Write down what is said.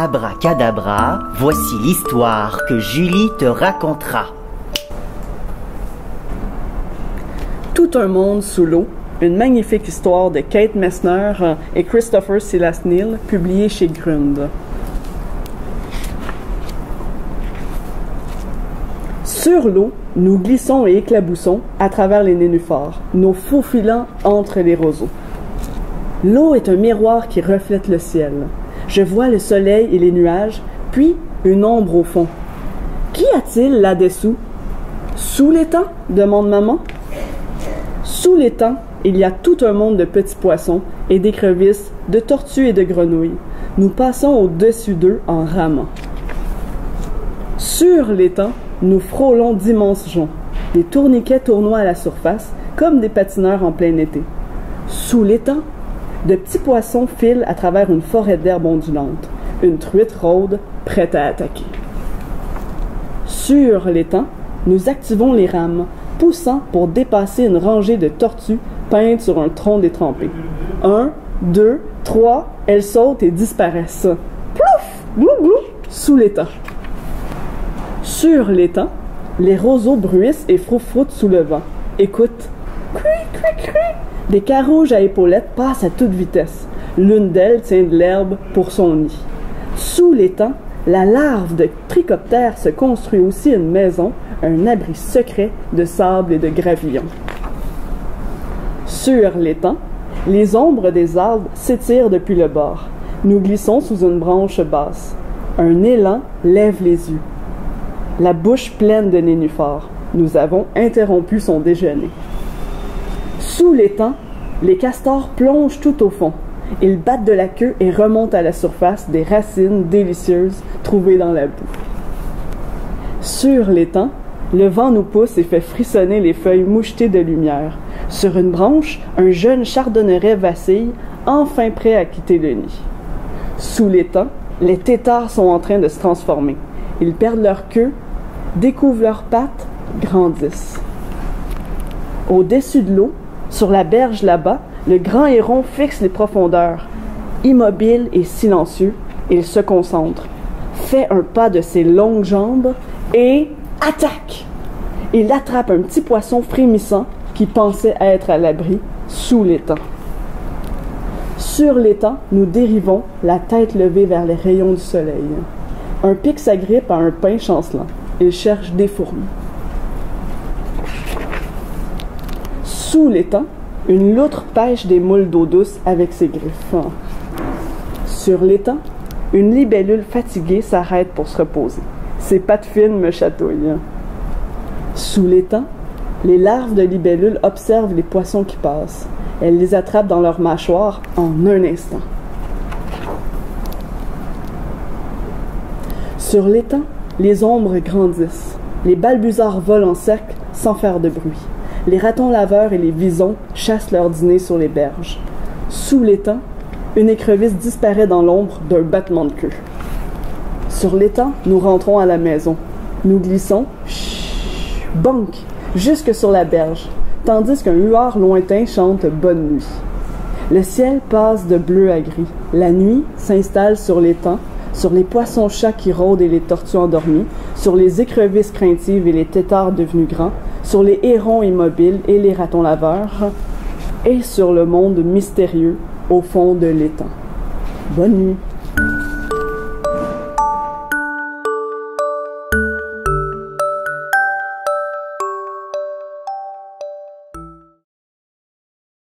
Abracadabra, voici l'histoire que Julie te racontera. Tout un monde sous l'eau, une magnifique histoire de Kate Messner et Christopher Silas Neal, publiée chez Grund. Sur l'eau, nous glissons et éclaboussons à travers les nénuphars, nos faufilant entre les roseaux. L'eau est un miroir qui reflète le ciel. Je vois le soleil et les nuages, puis une ombre au fond. Qu'y a-t-il là-dessous? Sous l'étang? Demande maman. Sous l'étang, il y a tout un monde de petits poissons et d'écrevisses, de tortues et de grenouilles. Nous passons au-dessus d'eux en ramant. Sur l'étang, nous frôlons d'immenses joncs. Des tourniquets tournoient à la surface, comme des patineurs en plein été. Sous l'étang, de petits poissons filent à travers une forêt d'herbes ondulantes. Une truite rôde, prête à attaquer. Sur l'étang, nous activons les rames, poussant pour dépasser une rangée de tortues peintes sur un tronc détrempé. 1, 2, 3, elles sautent et disparaissent. Plouf! Glou glou! Sous l'étang. Sur l'étang, les roseaux bruissent et froufroutent sous le vent. Écoute. Cui, cui, cui! Des carouges à épaulettes passent à toute vitesse. L'une d'elles tient de l'herbe pour son nid. Sous l'étang, la larve de trichoptère se construit aussi une maison, un abri secret de sable et de gravillons. Sur l'étang, les ombres des arbres s'étirent depuis le bord. Nous glissons sous une branche basse. Un élan lève les yeux. La bouche pleine de nénuphars. Nous avons interrompu son déjeuner. Sous l'étang, les castors plongent tout au fond. Ils battent de la queue et remontent à la surface des racines délicieuses trouvées dans la boue. Sur l'étang, le vent nous pousse et fait frissonner les feuilles mouchetées de lumière. Sur une branche, un jeune chardonneret vacille, enfin prêt à quitter le nid. Sous l'étang, les têtards sont en train de se transformer. Ils perdent leur queue, découvrent leurs pattes, grandissent. Au-dessus de l'eau, sur la berge là-bas, le grand héron fixe les profondeurs. Immobile et silencieux, il se concentre, fait un pas de ses longues jambes et attaque! Il attrape un petit poisson frémissant qui pensait être à l'abri sous l'étang. Sur l'étang, nous dérivons, la tête levée vers les rayons du soleil. Un pic s'agrippe à un pin chancelant. Il cherche des fourmis. Sous l'étang, une loutre pêche des moules d'eau douce avec ses griffes. Sur l'étang, une libellule fatiguée s'arrête pour se reposer. Ses pattes fines me chatouillent. Sous l'étang, les larves de libellules observent les poissons qui passent. Elles les attrapent dans leurs mâchoires en un instant. Sur l'étang, les ombres grandissent. Les balbuzards volent en cercle sans faire de bruit. Les ratons laveurs et les visons chassent leur dîner sur les berges. Sous l'étang, une écrevisse disparaît dans l'ombre d'un battement de queue. Sur l'étang, nous rentrons à la maison. Nous glissons, bonk, jusque sur la berge, tandis qu'un huard lointain chante « Bonne nuit ». Le ciel passe de bleu à gris. La nuit s'installe sur l'étang, sur les poissons-chats qui rôdent et les tortues endormies, sur les écrevisses craintives et les têtards devenus grands, sur les hérons immobiles et les ratons laveurs, et sur le monde mystérieux au fond de l'étang. Bonne nuit.